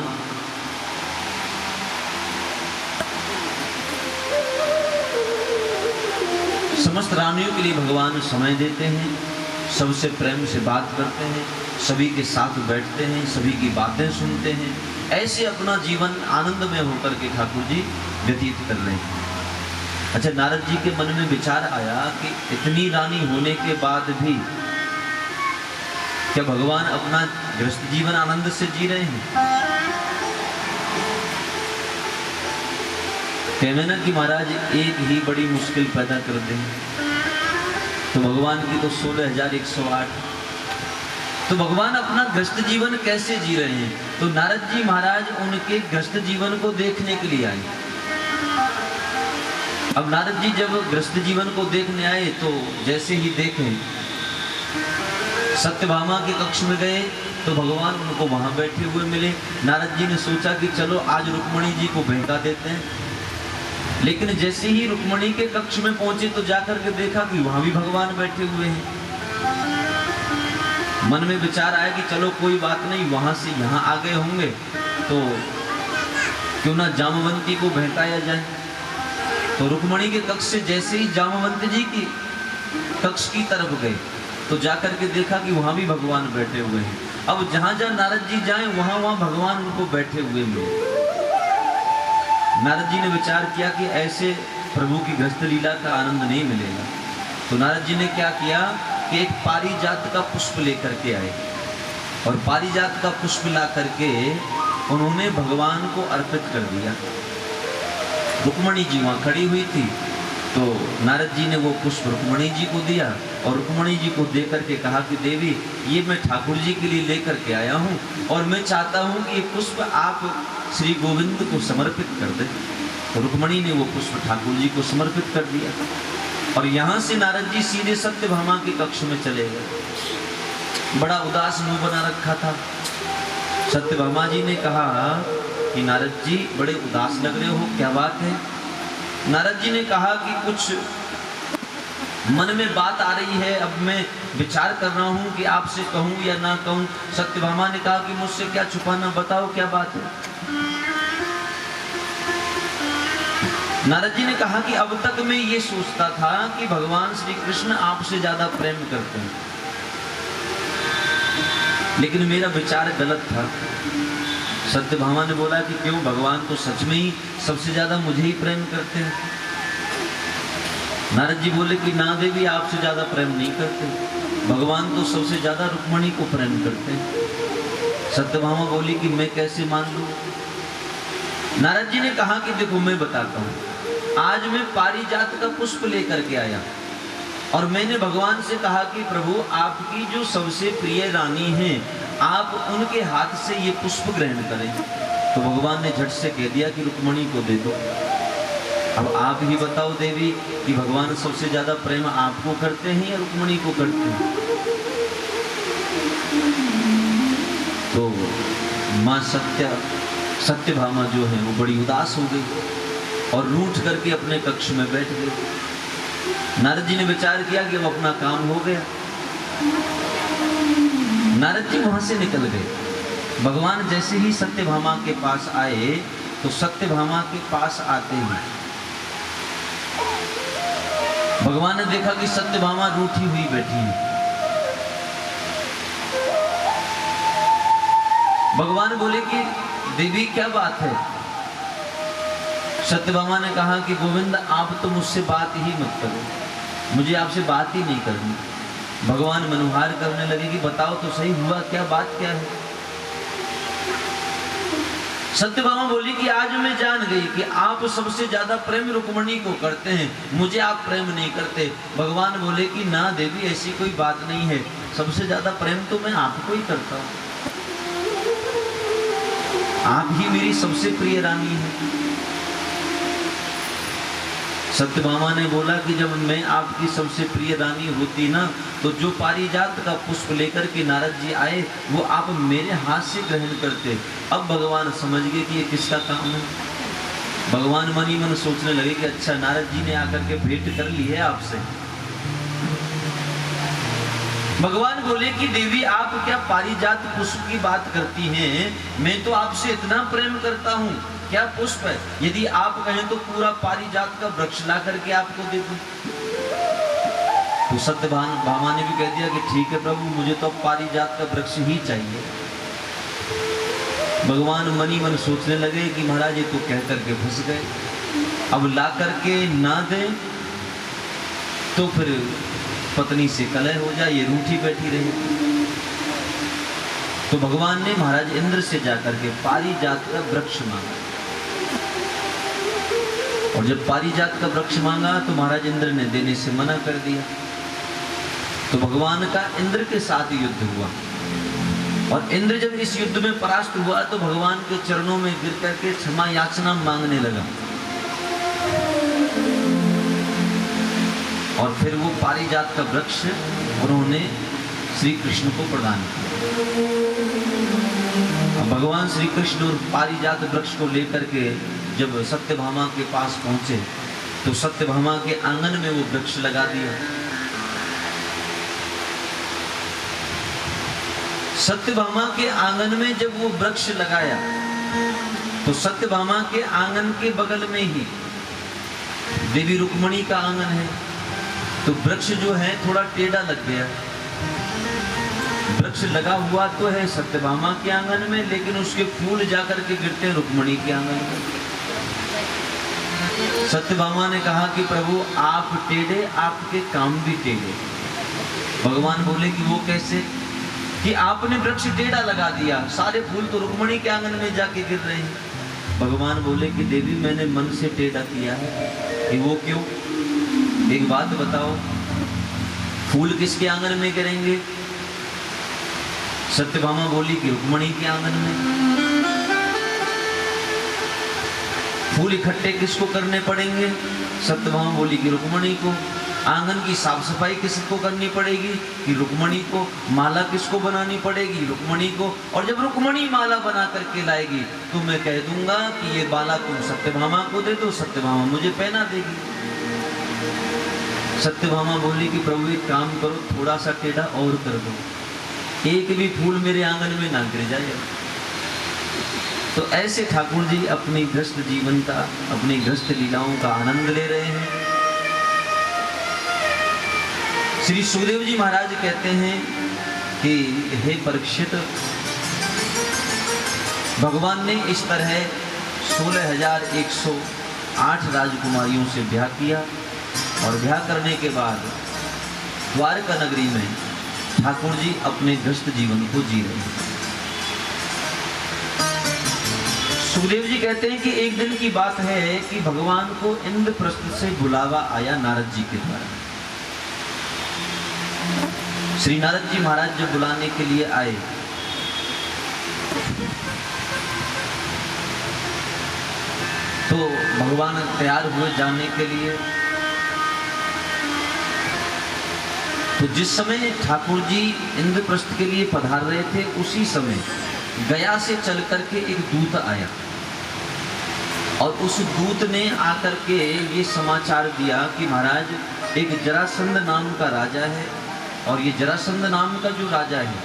S2: समय देते हैं, सबसे प्रेम से बात करते हैं, सभी के साथ बैठते हैं, सभी की बातें सुनते हैं। ऐसे अपना जीवन आनंद में होकर के ठाकुर जी व्यतीत कर रहे हैं। अच्छा, नारद जी के मन में विचार आया कि इतनी रानी होने के बाद भी क्या भगवान अपना गृहस्थ जीवन आनंद से जी रहे हैं? कहना ना कि महाराज एक ही बड़ी मुश्किल पैदा कर दें, तो भगवान की तो 16,108। तो भगवान अपना गृहस्थ जीवन कैसे जी रहे हैं? तो नारद जी महाराज उनके गृहस्थ जीवन को देखने के लिए आए। अब नारद जी जब गृहस्थ जीवन को देखने आए तो जैसे ही देखे सत्यभामा के कक्ष में गए तो भगवान उनको वहां बैठे हुए मिले। नारद जी ने सोचा कि चलो आज रुक्मणी जी को बहका देते हैं, लेकिन जैसे ही रुक्मणी के कक्ष में पहुंचे तो जाकर के देखा कि वहां भी भगवान बैठे हुए हैं। मन में विचार आया कि चलो कोई बात नहीं, वहां से यहाँ आ गए होंगे तो क्यों ना जामवंती को बहकाया जाए। तो रुक्मणी के कक्ष से जैसे ही जामवंती जी की कक्ष की तरफ गए तो जाकर के देखा कि वहां भी भगवान बैठे हुए हैं। अब जहां जहां नारद जी जाए वहां वहां भगवान उनको बैठे हुए मिले। नारद जी ने विचार किया कि ऐसे प्रभु की गृहस्थ लीला का आनंद नहीं मिलेगा। तो नारद जी ने क्या किया कि एक पारिजात का पुष्प लेकर के आए और पारिजात का पुष्प ला करके उन्होंने भगवान को अर्पित कर दिया। रुक्मणी जी वहां खड़ी हुई थी तो नारद जी ने वो पुष्प रुक्मणी जी को दिया और रुक्मणी जी को दे करके कहा कि देवी ये मैं ठाकुर जी के लिए लेकर के आया हूँ और मैं चाहता हूँ कि ये पुष्प आप श्री गोविंद को समर्पित कर दें। तो रुक्मणी ने वो पुष्प ठाकुर जी को समर्पित कर दिया और यहाँ से नारद जी सीधे सत्यभामा के कक्ष में चले गए। बड़ा उदास मुंह बना रखा था। सत्यभामा जी ने कहा कि नारद जी बड़े उदास लग रहे हो, क्या बात है? नारद जी ने कहा कि कुछ मन में बात आ रही है, अब मैं विचार कर रहा हूं कि आपसे कहूं या ना कहूं। सत्यभामा ने कहा कि मुझसे क्या छुपाना, बताओ क्या बात है। नारद जी ने कहा कि अब तक मैं ये सोचता था कि भगवान श्री कृष्ण आपसे ज्यादा प्रेम करते हैं, लेकिन मेरा विचार गलत था। सत्यभामा ने बोला कि क्यों, भगवान तो सच में ही सबसे ज्यादा मुझे ही प्रेम करते हैं। नारद जी बोले कि ना देवी, आपसे ज्यादा प्रेम नहीं करते, भगवान तो सबसे ज्यादा रुक्मणी को प्रेम करते हैं। सत्यभामा बोली कि मैं कैसे मान लूं। नारद जी ने कहा कि देखो मैं बताता हूं, आज मैं पारिजात का पुष्प लेकर के आया और मैंने भगवान से कहा कि प्रभु आपकी जो सबसे प्रिय रानी हैं, आप उनके हाथ से ये पुष्प ग्रहण करें। तो भगवान ने झट से कह दिया कि रुक्मणी को दे दो। अब आप ही बताओ देवी कि भगवान सबसे ज्यादा प्रेम आपको करते हैं या रुक्मणी को करते हैं? तो मां सत्यभामा जो है वो बड़ी उदास हो गई और रूठ करके अपने कक्ष में बैठ गई। नारद जी ने विचार किया कि अब अपना काम हो गया। नारद जी वहां से निकल गए। भगवान जैसे ही सत्यभामा के पास आए तो सत्यभामा के पास आते ही भगवान ने देखा कि सत्यभामा रूठी हुई बैठी है। भगवान बोले कि देवी क्या बात है? सत्यभामा ने कहा कि गोविंद आप तो मुझसे बात ही मत करो, मुझे आपसे बात ही नहीं करनी। भगवान मनुहार करने लगे कि बताओ तो सही, हुआ क्या, बात क्या है? सत्यभामा बोली कि आज मैं जान गई कि आप सबसे ज्यादा प्रेम रुक्मणी को करते हैं, मुझे आप प्रेम नहीं करते। भगवान बोले कि ना देवी, ऐसी कोई बात नहीं है, सबसे ज्यादा प्रेम तो मैं आपको ही करता हूं, आप ही मेरी सबसे प्रिय रानी है। सत्यभामा ने बोला कि जब मैं आपकी सबसे प्रिय रानी होती ना, तो जो पारिजात का पुष्प लेकर के नारद जी आए वो आप मेरे हाथ से ग्रहण करते। अब भगवान समझ गए कि ये किसका काम है। भगवान मन ही मन सोचने लगे कि अच्छा, नारद जी ने आकर के भेंट कर ली है आपसे। भगवान बोले कि देवी आप क्या पारिजात पुष्प की बात करती हैं? मैं तो आपसे इतना प्रेम करता हूँ, क्या पुष्प है? यदि आप कहें तो पूरा पारिजात का वृक्ष ला करके आपको दे दूं। तो सत्यभामा ने भी कह दिया कि ठीक है प्रभु, मुझे तो पारिजात का वृक्ष ही चाहिए। भगवान मन ही मन सोचने लगे कि महाराज ये तो कह करके फंस गए, अब ला करके ना दे तो फिर पत्नी से कलह हो जाए, ये रूठी बैठी रही। तो भगवान ने महाराज इंद्र से जाकर के पारिजात का वृक्ष मांगा, और जब पारिजात का वृक्ष मांगा तो महाराज इंद्र ने देने से मना कर दिया। तो भगवान का इंद्र के साथ युद्ध हुआ, और इंद्र जब इस युद्ध में परास्त हुआ तो भगवान के चरणों में गिर करके क्षमा याचना मांगने लगा, और फिर वो पारिजात का वृक्ष उन्होंने श्री कृष्ण को प्रदान किया। भगवान श्री कृष्ण और पारिजात वृक्ष को लेकर के जब सत्यभामा के पास पहुंचे तो सत्यभामा के आंगन में वो वृक्ष लगा दिया। सत्यभामा के आंगन में जब वो वृक्ष लगाया तो सत्यभामा के आंगन के बगल में ही देवी रुक्मणी का आंगन है। तो वृक्ष जो है थोड़ा टेढ़ा लग गया। वृक्ष लगा हुआ तो है सत्यभामा के आंगन में, लेकिन उसके फूल जाकर के गिरते हैं रुक्मणी के आंगन में। सत्यभामा ने कहा कि प्रभु आप टेढ़े, आपके काम भी टेढ़े। भगवान बोले कि वो कैसे? कि आपने वृक्ष टेढ़ा लगा दिया, सारे फूल तो रुक्मणी के आंगन में जाके गिर रहे हैं। भगवान बोले कि देवी मैंने मन से टेढ़ा किया है। कि वो क्यों? एक बात बताओ, फूल किसके आंगन में गिरेंगे? सत्यभामा बोली कि रुक्मणी के आंगन में। फूल इकट्ठे किसको करने पड़ेंगे? सत्यभामा बोली कि रुक्मणी को। आंगन की साफ सफाई किसको करनी पड़ेगी? कि रुक्मणी को। माला किसको बनानी पड़ेगी? रुक्मणी को। और जब रुक्मणी माला बना करके लाएगी तो मैं कह दूंगा कि ये माला तुम सत्यभामा को दे दो, सत्यभामा मुझे पहना देगी। सत्यभामा बोली कि प्रभु एक काम करो, थोड़ा सा टेढ़ा और कर दो, एक भी फूल मेरे आंगन में ना गिर जाए। तो ऐसे ठाकुर जी अपनी गृहस्थ जीवन का, अपनी गृहस्थ लीलाओं का आनंद ले रहे हैं। श्री सुखदेव जी महाराज कहते हैं कि हे परीक्षित, भगवान ने इस तरह 16,108 राजकुमारियों से ब्याह किया और ब्याह करने के बाद द्वारका नगरी में ठाकुर जी अपने गृहस्थ जीवन को जी रहे हैं। सुखदेव जी कहते हैं कि एक दिन की बात है कि भगवान को इंद्रप्रस्थ से बुलावा आया नारद जी के द्वारा। श्री नारद जी महाराज जब बुलाने के लिए आए तो भगवान तैयार हुए जाने के लिए। तो जिस समय ठाकुर जी इंद्रप्रस्थ के लिए पधार रहे थे उसी समय गया से चल करके एक दूत आया और उस दूत ने आकर के ये समाचार दिया कि महाराज एक जरासंध नाम का राजा है और ये जरासंध नाम का जो राजा है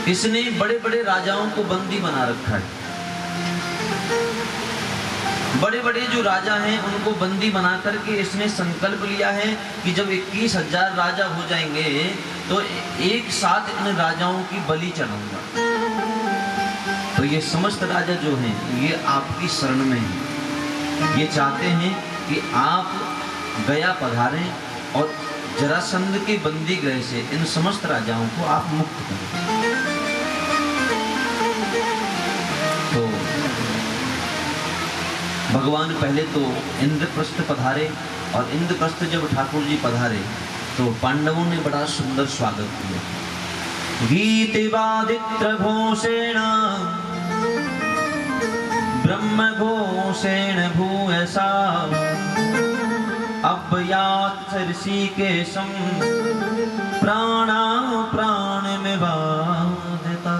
S2: इसने बड़े बड़े राजाओं को बंदी बना रखा है। बड़े बड़े जो राजा हैं उनको बंदी बना करके इसने संकल्प लिया है कि जब 21,000 राजा हो जाएंगे तो एक साथ इन राजाओं की बलि चढ़ाऊंगा। तो ये समस्त राजा जो हैं ये आपकी शरण में हैं। ये चाहते हैं कि आप गया पधारें और जरासंध के बंदी गृह से इन समस्त राजाओं को आप मुक्त करें। तो भगवान पहले तो इंद्रप्रस्थ पधारे और इंद्रप्रस्थ जब ठाकुर जी पधारे तो पांडवों ने बड़ा सुंदर स्वागत किया। गीतिवादित्र घोषेण ब्रह्म घोषेण भूयसा अभयात् ऋषिकेशं प्राणा प्राणमिवादिता।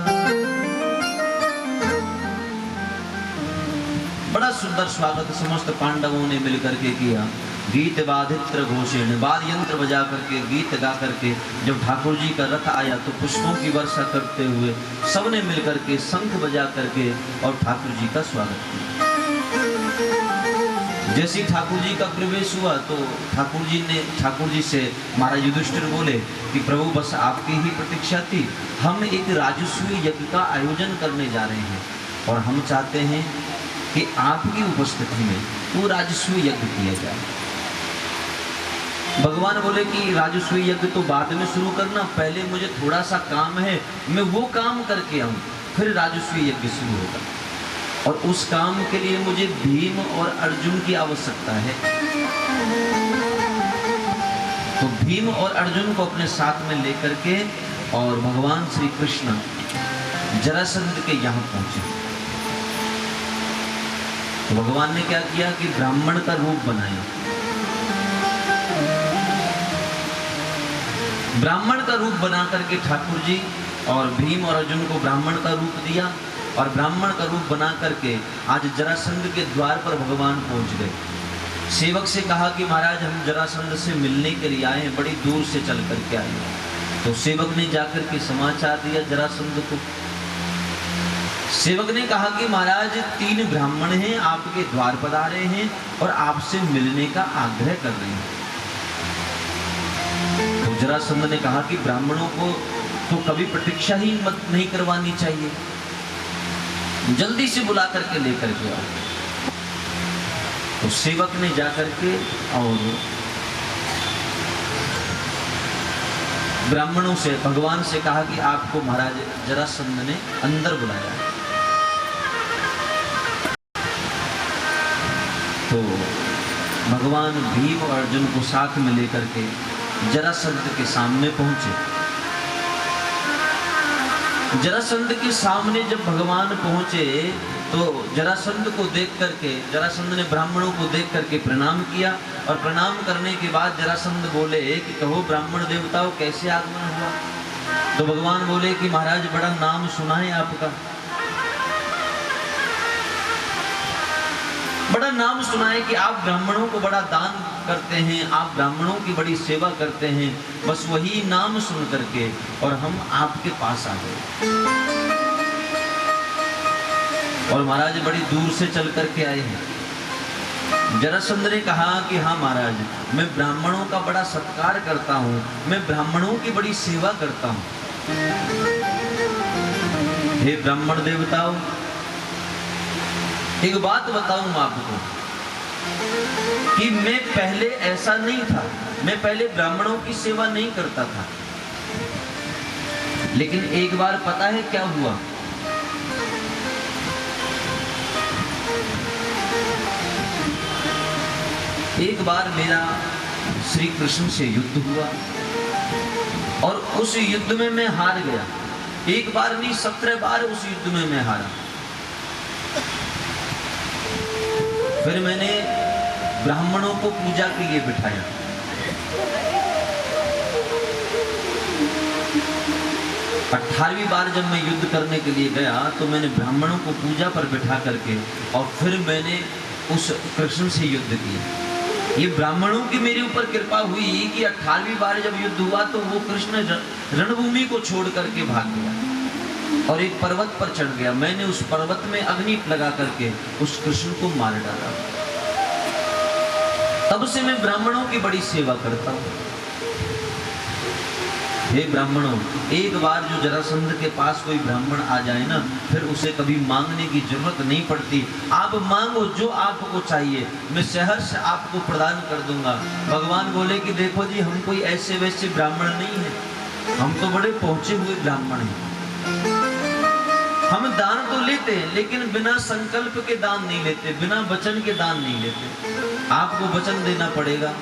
S2: बड़ा सुंदर स्वागत समस्त पांडवों ने मिलकर के किया। गीत वादित्र घोषेण, वाद यंत्र बजा करके गीत गा करके जब ठाकुर जी का रथ आया तो पुष्पों की वर्षा करते हुए सबने मिलकर के शंख बजा करके और ठाकुर जी का स्वागत किया। जैसे ठाकुर जी का प्रवेश हुआ तो ठाकुर जी से महाराज युधिष्ठिर बोले कि प्रभु बस आपकी ही प्रतीक्षा थी, हम एक राजस्व यज्ञ का आयोजन करने जा रहे हैं और हम चाहते हैं कि आपकी उपस्थिति में वो राजस्व यज्ञ किया जाए। भगवान बोले कि राजस्व यज्ञ तो बाद में शुरू करना, पहले मुझे थोड़ा सा काम है, मैं वो काम करके आऊं, फिर राजस्व यज्ञ शुरू होगा। और उस काम के लिए मुझे भीम और अर्जुन की आवश्यकता है। तो भीम और अर्जुन को अपने साथ में लेकर के और भगवान श्री कृष्ण जरासंध के यहाँ पहुंचे। तो भगवान ने क्या किया कि ब्राह्मण का रूप बनाया। ब्राह्मण का रूप बना करके ठाकुर जी और भीम और अर्जुन को ब्राह्मण का रूप दिया और ब्राह्मण का रूप बना करके आज जरासंध के द्वार पर भगवान पहुंच गए। सेवक से कहा कि महाराज हम जरासंध से मिलने के लिए आए हैं, बड़ी दूर से चल करके आए हैं। तो सेवक ने जाकर के समाचार दिया जरासंध को। सेवक ने कहा कि महाराज 3 ब्राह्मण हैं, आपके द्वार पधारे हैं और आपसे मिलने का आग्रह कर रहे हैं। तो जरासंध ने कहा कि ब्राह्मणों को तो कभी प्रतीक्षा ही मत नहीं करवानी चाहिए, जल्दी से बुला करके लेकर के आओ। तो सेवक ने जाकर के और ब्राह्मणों से भगवान से कहा कि आपको महाराज जरासंध ने अंदर बुलाया। तो भगवान भीम और अर्जुन को साथ में लेकर के जरासंध के सामने पहुंचे। जरासंध के सामने जब भगवान पहुंचे तो जरासंध को देख करके जरासंध ने ब्राह्मणों को देख करके प्रणाम किया और प्रणाम करने के बाद जरासंध बोले कि कहो ब्राह्मण देवताओं कैसे आगमन हुआ। तो भगवान बोले कि महाराज बड़ा नाम सुना है आपका, बड़ा नाम सुना है कि आप ब्राह्मणों को बड़ा दान करते हैं, आप ब्राह्मणों की बड़ी सेवा करते हैं। बस वही नाम सुन करके और हम आपके पास आ गए और महाराज बड़ी दूर से चल करके आए हैं। जरासंध ने कहा कि हाँ महाराज, मैं ब्राह्मणों का बड़ा सत्कार करता हूँ, मैं ब्राह्मणों की बड़ी सेवा करता हूँ। हे ब्राह्मण देवताओं, एक बात बताऊं आपको कि मैं पहले ऐसा नहीं था, मैं पहले ब्राह्मणों की सेवा नहीं करता था, लेकिन एक बार पता है क्या हुआ? एक बार मेरा श्री कृष्ण से युद्ध हुआ और उस युद्ध में मैं हार गया। एक बार नहीं 17 बार उस युद्ध में मैं हारा। फिर मैंने ब्राह्मणों को पूजा के लिए बिठाया। अठारहवीं बार जब मैं युद्ध करने के लिए गया तो मैंने ब्राह्मणों को पूजा पर बिठा करके और फिर मैंने उस कृष्ण से युद्ध किया। ये ब्राह्मणों की मेरे ऊपर कृपा हुई कि 18वीं बार जब युद्ध हुआ तो वो कृष्ण रणभूमि को छोड़ करके भाग गया और एक पर्वत पर चढ़ गया। मैंने उस पर्वत में अग्नि लगा करके उस कृष्ण को मार डाला। तब से मैं ब्राह्मणों की बड़ी सेवा करता हूं। हे ब्राह्मणों, एक बार जो जरासंध के पास कोई ब्राह्मण आ जाए ना, फिर उसे कभी मांगने की जरूरत नहीं पड़ती। आप मांगो जो आपको चाहिए, मैं सहर्ष आपको प्रदान कर दूंगा। भगवान बोले कि देखो जी, हम कोई ऐसे वैसे ब्राह्मण नहीं है, हम तो बड़े पहुंचे हुए ब्राह्मण हैं। हम दान तो लेते हैं लेकिन बिना संकल्प के दान नहीं लेते, बिना वचन के दान नहीं लेते। आपको वचन देना पड़ेगा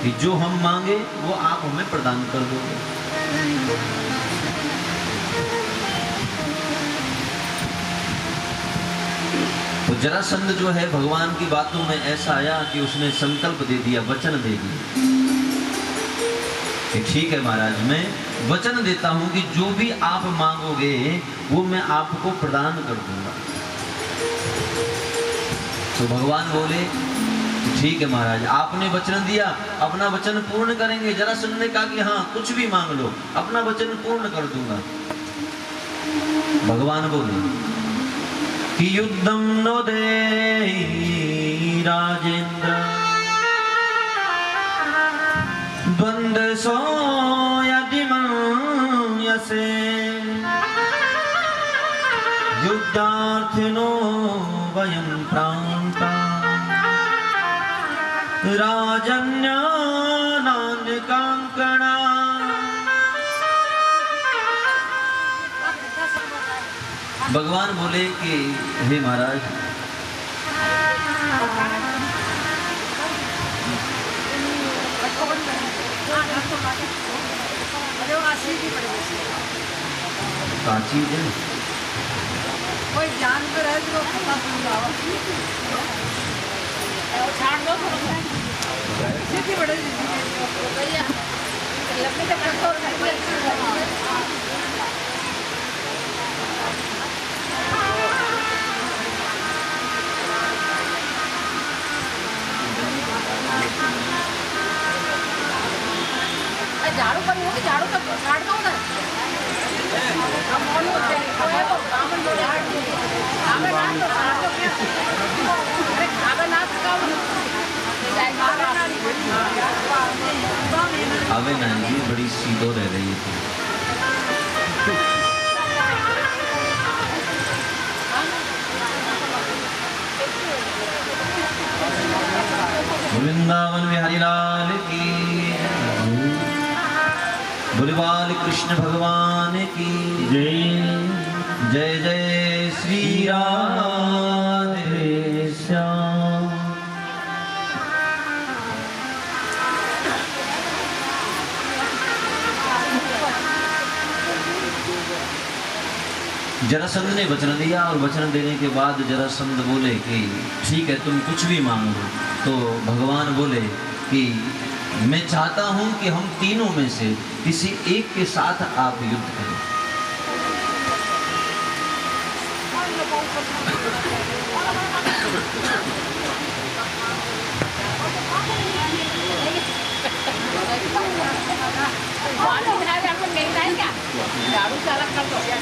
S2: कि जो हम मांगे वो आप हमें प्रदान कर दोगे। तो जरासंध जो है भगवान की बातों में ऐसा आया कि उसने संकल्प दे दिया, वचन दे दिया कि ठीक है महाराज, मैं वचन देता हूं कि जो भी आप मांगोगे वो मैं आपको प्रदान कर दूंगा। तो भगवान बोले ठीक है महाराज, आपने वचन दिया, अपना वचन पूर्ण करेंगे। जरासंध ने कहा कि हाँ, कुछ भी मांग लो, अपना वचन पूर्ण कर दूंगा। भगवान बोले कि युद्धम नो देहि राजेंद्र द्वंद सो यदि मन्यसे युद्धार्थिनो वयं प्रान्ता राजन्य नान्यकांकणा। भगवान बोले कि हे महाराज, काची है
S3: कोई जानवर है तो पता समझाओ, छाड़ दो सीधी बड़े भैया लकड़ी का पत्थर झाड़ू पर होगी, झाड़ू तक छाड़ दो ना।
S2: अबे नानी जी बड़ी सीधो रह रही है। वृंदावन बिहारी लाल की, बोले बाल कृष्ण भगवान की जय। जय जय श्री राधे श्याम। जरासंध ने वचन दिया और वचन देने के बाद जरासंध बोले कि ठीक है, तुम कुछ भी मांग लो। तो भगवान बोले कि मैं चाहता हूं कि हम तीनों में से किसी एक के साथ आप युद्ध करें।
S3: झाड़ू चालक कर दो।
S1: जय